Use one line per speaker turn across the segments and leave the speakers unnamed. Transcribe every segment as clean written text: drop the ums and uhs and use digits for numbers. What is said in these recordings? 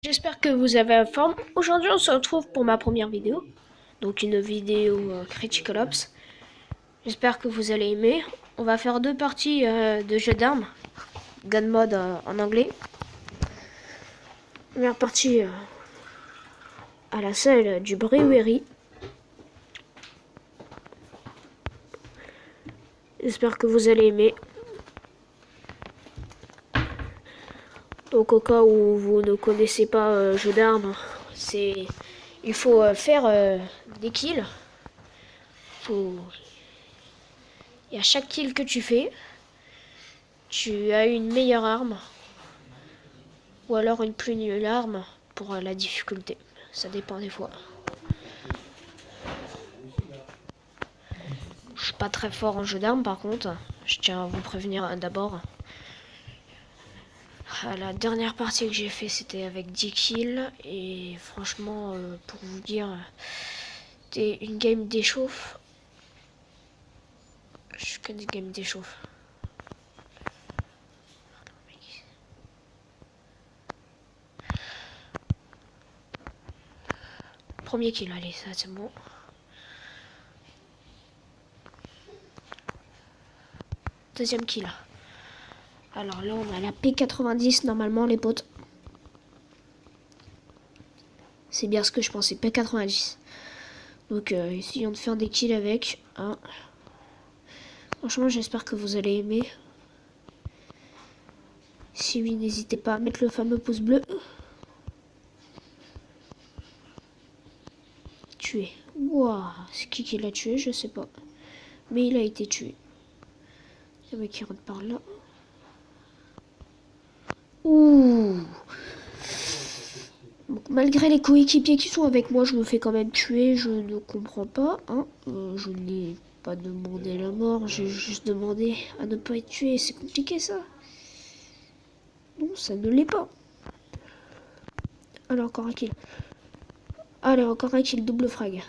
J'espère que vous avez la forme. Aujourd'hui, on se retrouve pour ma première vidéo. Donc une vidéo Critical Ops. J'espère que vous allez aimer. On va faire deux parties de jeu d'armes. Gun mode en anglais. Première partie à la salle du Brewery. J'espère que vous allez aimer. Donc au cas où vous ne connaissez pas jeu d'armes, il faut faire des kills. Et à chaque kill que tu fais, tu as une meilleure arme. Ou alors une plus nulle arme pour la difficulté. Ça dépend des fois. Je suis pas très fort en jeu d'armes par contre. Je tiens à vous prévenir d'abord. La dernière partie que j'ai fait c'était avec 10 kills. Et franchement pour vous dire, c'était une game d'échauffe. Je connais une game d'échauffe. Premier kill, allez, ça c'est bon. Deuxième kill. Alors là on a la P90 normalement les potes. C'est bien ce que je pensais, P90. Donc essayons de faire des kills avec. Hein. Franchement j'espère que vous allez aimer. Si oui, n'hésitez pas à mettre le fameux pouce bleu. Tué. Waouh, c'est qui l'a tué, je sais pas. Mais il a été tué. Il y a un mec qui rentre par là. Ouh. Donc, malgré les coéquipiers qui sont avec moi, je me fais quand même tuer. Je ne comprends pas. Hein. Je n'ai pas demandé la mort. J'ai juste demandé à ne pas être tué. C'est compliqué ça. Non, ça ne l'est pas. Allez, encore un kill. Allez, encore un kill, double frag.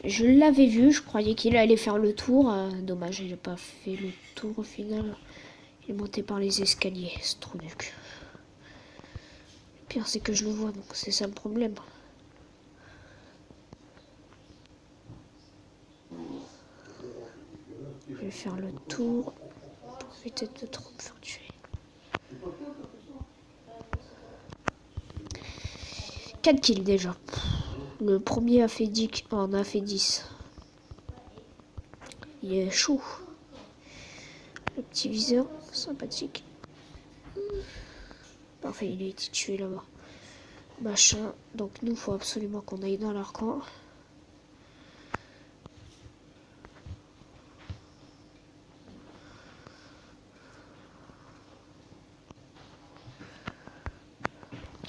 Je l'avais vu, je croyais qu'il allait faire le tour. Dommage, il n'a pas fait le tour au final. Il est monté par les escaliers, c'est trop nul. Le pire, c'est que je le vois, donc c'est ça le problème. Je vais faire le tour pour éviter de trop me faire tuer. 4 kills déjà. Le premier a fait 10, en a fait 10. Il est chaud. Le petit viseur, sympathique. Parfait, il a été tué là-bas. Machin. Donc nous, faut absolument qu'on aille dans leur camp.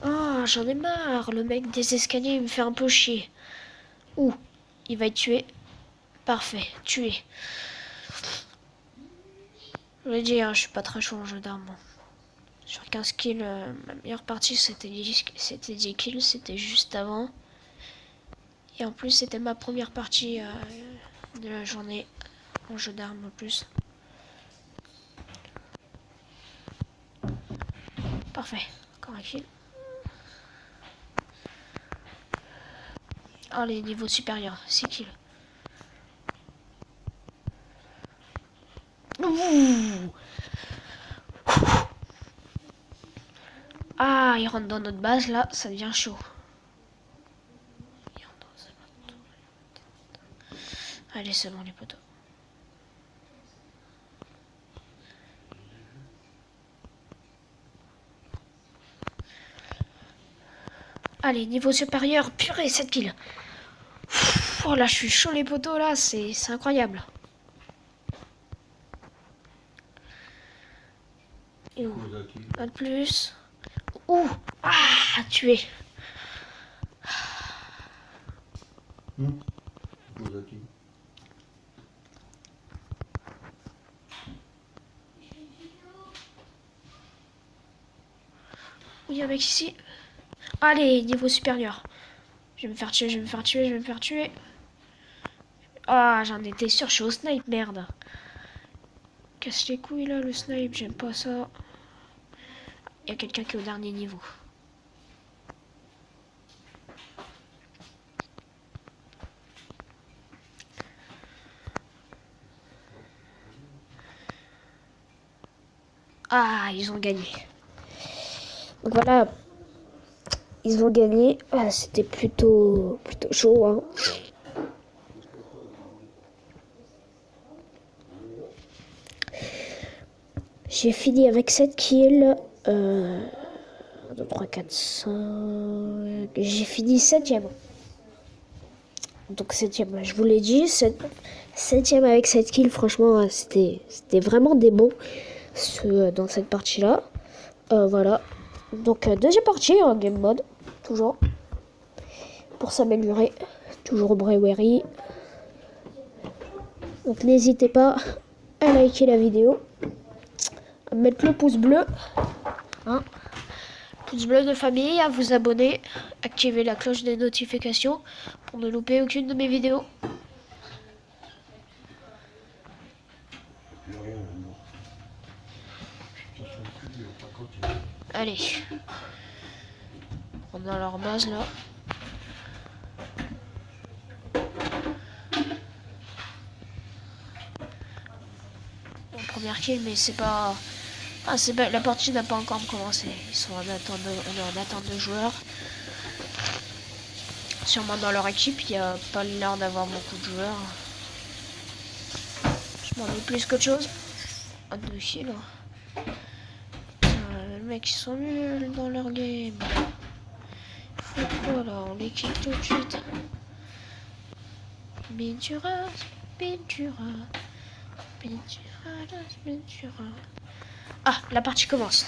Ah, j'en ai marre. Le mec des escaliers, il me fait un peu chier. Ouh, il va être tué. Parfait, tué. Je vais dire, je suis pas très chaud en jeu d'armes. Sur 15 kills, ma meilleure partie c'était 10 kills, c'était juste avant. Et en plus c'était ma première partie de la journée en jeu d'armes en plus. Parfait, encore un kill. Allez, niveau supérieur, 6 kills. Ouh. Ah, il rentre dans notre base là, ça devient chaud. Allez, c'est bon les potos. Allez, niveau supérieur, purée, 7 kills. Oh là, je suis chaud les potos là, c'est incroyable. Et où? Pas de plus. Ouh. Ah, tué. Oui, un mec ici. Allez, niveau supérieur. Je vais me faire tuer, je vais me faire tuer, je vais me faire tuer. Ah, j'en étais sûr, je suis au snipe, merde. Casse les couilles là, le snipe, j'aime pas ça. Il y a quelqu'un qui est au dernier niveau. Ah, ils ont gagné. Donc voilà, ils ont gagné. Ah, c'était plutôt chaud, hein. J'ai fini avec 7 kills. 1, 2, 3, 4, 5. J'ai fini 7ème. Donc 7ème, je vous l'ai dit. 7ème avec 7 kills, franchement, c'était vraiment des bons dans cette partie-là. Voilà. Donc deuxième partie en game mode, toujours. Pour s'améliorer. Toujours Brewery. Donc n'hésitez pas à liker la vidéo. À mettre le pouce bleu. Hein, pouce bleu de famille, à vous abonner, activer la cloche des notifications pour ne louper aucune de mes vidéos. Allez, on a leur base là. Bon, première kill, mais c'est pas... Ah, c'est pas... La partie n'a pas encore commencé. Ils sont en attente on est en attente de joueurs. Sûrement dans leur équipe, il n'y a pas l'air d'avoir beaucoup de joueurs. Je m'en ai plus qu'autre chose. Ah, 2 kills. Les mecs, ils sont nuls dans leur game. Faut quoi là? On les kill tout de suite. Pintura, Pintura, Pintura, Pintura. Ah, la partie commence.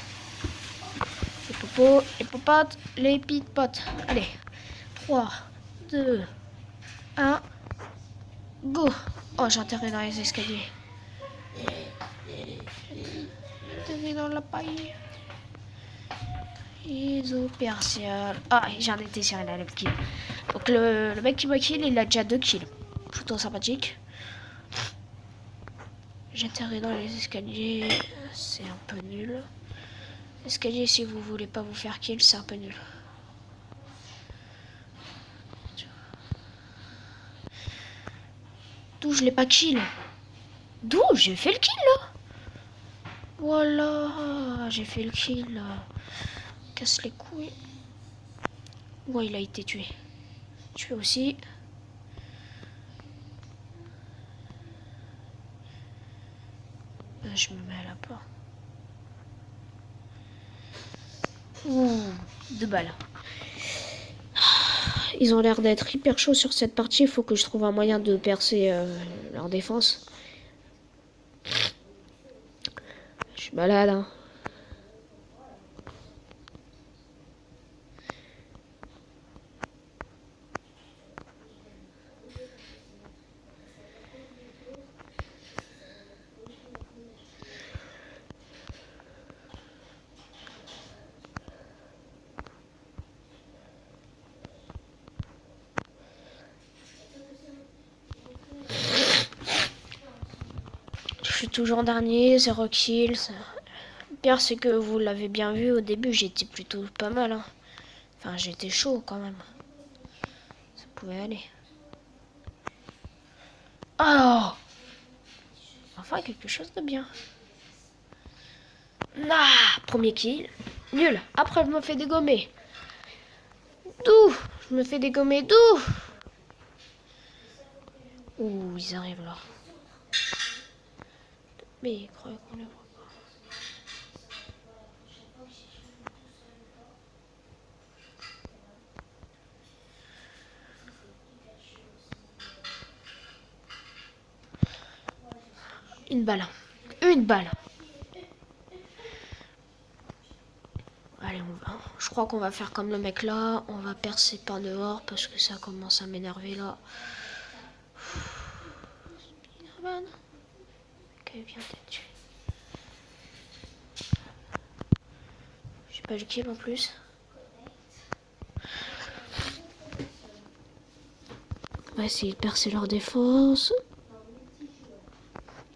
Les popos, les popotes, les pit-potes. Allez, 3, 2, 1, go. Oh, j'ai enterré dans les escaliers. Enterré dans la paille. Isopercial. Ah, j'en étais sur la love kill. Donc le mec qui m'a kill, il a déjà 2 kills. Plutôt sympathique. J'atterris dans les escaliers. C'est un peu nul. Escalier, si vous voulez pas vous faire kill, c'est un peu nul. D'où je l'ai pas kill? D'où j'ai fait le kill là? Voilà, j'ai fait le kill là. Casse les couilles. Ouais, il a été tué. Tué aussi. Je me mets à la porte. Ouh, 2 balles. Ils ont l'air d'être hyper chauds sur cette partie. Il faut que je trouve un moyen de percer leur défense. Je suis malade, hein. Je suis toujours dernier, 0 kills. Le pire, c'est que vous l'avez bien vu, au début, j'étais plutôt pas mal, hein. Enfin, j'étais chaud quand même. Ça pouvait aller. Oh! Enfin, quelque chose de bien. Ah! Premier kill. Nul. Après, je me fais dégommer. D'où? Je me fais dégommer d'où? Ouh, ils arrivent là. Mais ils croient qu'on les voit pas. Une balle. Une balle. Allez, on va. Je crois qu'on va faire comme le mec là. On va percer par dehors parce que ça commence à m'énerver là. Spider-Man. Ok, viens t'être tué. Je pas le kill en plus. On va essayer de percer leur défense.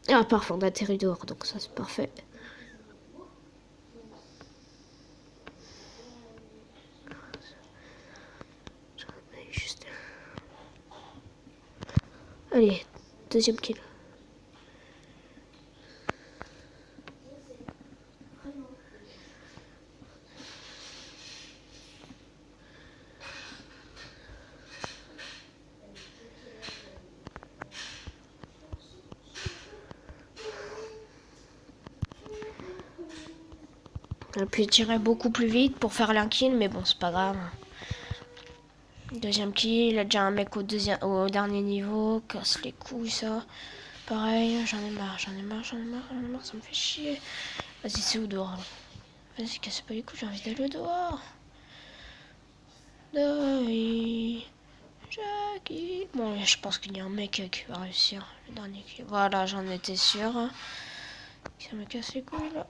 Ah, parfois on atterrit dehors, donc ça c'est parfait. Juste... Allez, deuxième kill. On a pu tirer beaucoup plus vite pour faire l'un kill, mais bon, c'est pas grave. Deuxième kill, il a déjà un mec au dernier niveau, casse les couilles ça. Pareil, j'en ai marre, ça me fait chier. Vas-y, c'est où dehors là? Vas-y, casse pas les couilles, j'ai envie d'aller dehors. Jackie. Bon, je pense qu'il y a un mec qui va réussir. Le dernier kill. Voilà, j'en étais sûr. Ça me casse les couilles là.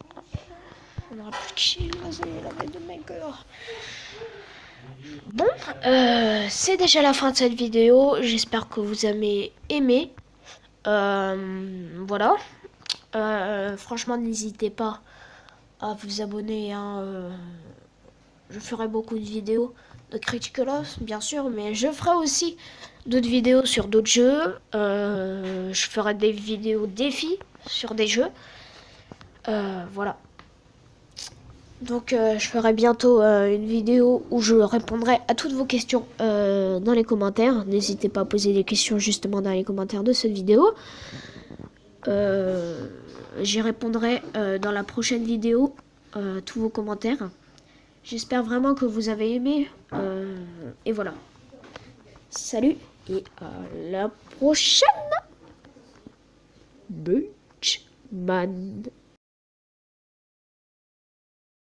On aura plus de kill, vas-y, la bête de mec dehors. Bon, c'est déjà la fin de cette vidéo. J'espère que vous avez aimé. Voilà. Franchement, n'hésitez pas à vous abonner. Hein, je ferai beaucoup de vidéos de Critical Ops, bien sûr, mais je ferai aussi d'autres vidéos sur d'autres jeux. Je ferai des vidéos défis sur des jeux. Voilà. Donc je ferai bientôt une vidéo où je répondrai à toutes vos questions dans les commentaires. N'hésitez pas à poser des questions justement dans les commentaires de cette vidéo. J'y répondrai dans la prochaine vidéo tous vos commentaires. J'espère vraiment que vous avez aimé. Et voilà. Salut et à la prochaine. Butchman.